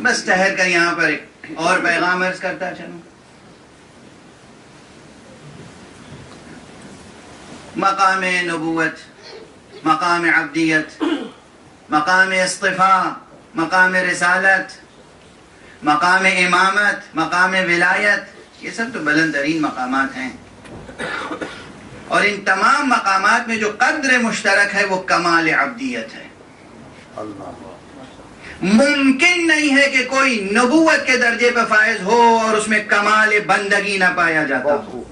بس ٹھہر کر یہاں پر ایک اور پیغام عرض کرتا چلوں. مقام نبوت، مقام عبدیت، مقام اصطفاء، مقام رسالت، مقام امامت، مقام ولایت، یہ سب تو بلند ترین مقامات ہیں. اور ان تمام مقامات میں جو قدر مشترک ہے وہ کمال عبدیت ہے. ممکن نہیں ہے کہ کوئی نبوت کے درجے پہ فائز ہو اور اس میں کمال بندگی نہ پایا جاتا ہو.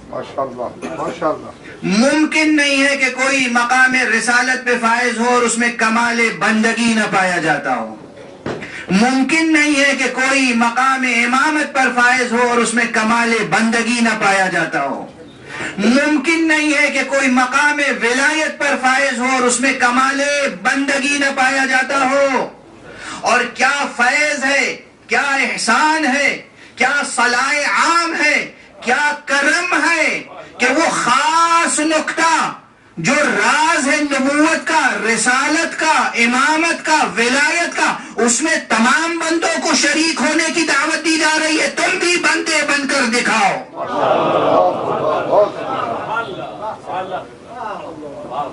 ممکن نہیں ہے کہ کوئی مقام رسالت پہ فائز ہو اور اس میں کمال بندگی نہ پایا جاتا ہو. ممکن نہیں ہے کہ کوئی مقام امامت پر فائز ہو اور اس میں کمال بندگی نہ پایا جاتا ہو. ممکن نہیں ہے کہ کوئی مقام ولایت پر فائز ہو اور اس میں کمال بندگی نہ پایا جاتا ہو. اور کیا فیض ہے، کیا احسان ہے، کیا صلاح عام ہے، کیا کرم ہے کہ وہ خاص نقطہ جو راز ہے نبوت کا، رسالت کا، امامت کا، ولایت کا، اس میں تمام بندوں کو شریک ہونے کی دعوت دی جا رہی ہے. تم بھی بندے بن کر دکھاؤ.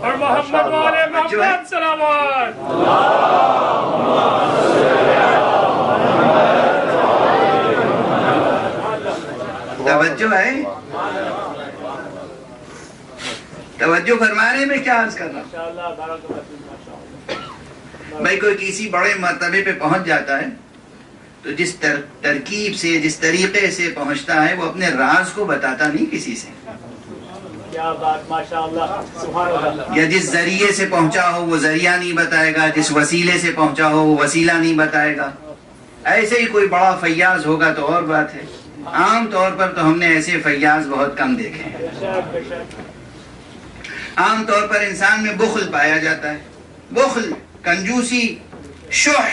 اور محمد والے محمد سلامات. توجہ ہے، توجہ فرمانے میں کیا عرض کر رہا ہوں. بھائی کوئی کسی بڑے مرتبے پہ پہنچ جاتا ہے تو جس ترکیب سے، جس طریقے سے پہنچتا ہے وہ اپنے راز کو بتاتا نہیں کسی سے. یا جس ذریعے سے پہنچا ہو وہ ذریعہ نہیں بتائے گا، جس وسیلے سے پہنچا ہو وہ وسیلہ نہیں بتائے گا. ایسے ہی کوئی بڑا فیاض ہوگا تو اور بات ہے. عام طور پر تو ہم نے ایسے فیاض بہت کم دیکھے ہیں. عام طور پر انسان میں بخل پایا جاتا ہے. بخل، کنجوسی، شح.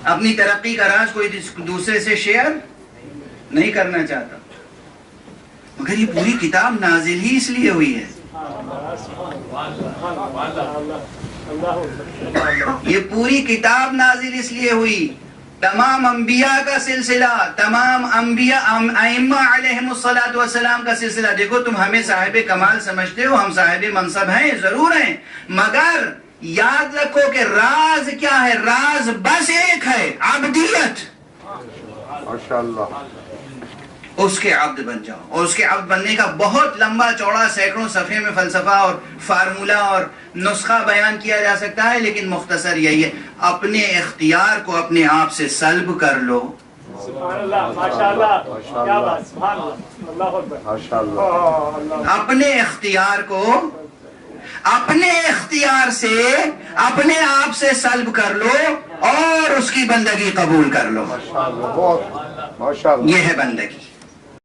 اپنی ترقی کا راز کوئی دوسرے سے شیئر نہیں کرنا چاہتا. مگر یہ پوری کتاب نازل ہی اس لیے ہوئی ہے. یہ پوری کتاب نازل اس لیے ہوئی. تمام انبیاء کا سلسلہ، تمام انبیاء ائمہ علیہم الصلوۃ والسلام کا سلسلہ. دیکھو تم ہمیں صاحب کمال سمجھتے ہو، ہم صاحب منصب ہیں، ضرور ہیں، مگر یاد رکھو کہ راز کیا ہے؟ راز بس ایک ہے، عبدیت. ماشاءاللہ. اس کے عبد بن جاؤ. اور اس کے عبد بننے کا بہت لمبا چوڑا سینکڑوں صفحے میں فلسفہ اور فارمولہ اور نسخہ بیان کیا جا سکتا ہے، لیکن مختصر یہی ہے: اپنے اختیار کو اپنے آپ سے سلب کر لو. سبحان اللہ، ماشاءاللہ، کیا بات، سبحان اللہ، اللہ اکبر، ماشاءاللہ. اپنے اختیار کو اپنے اختیار سے اپنے آپ سے سلب کر لو اور اس کی بندگی قبول کر لو. یہ ہے بندگی.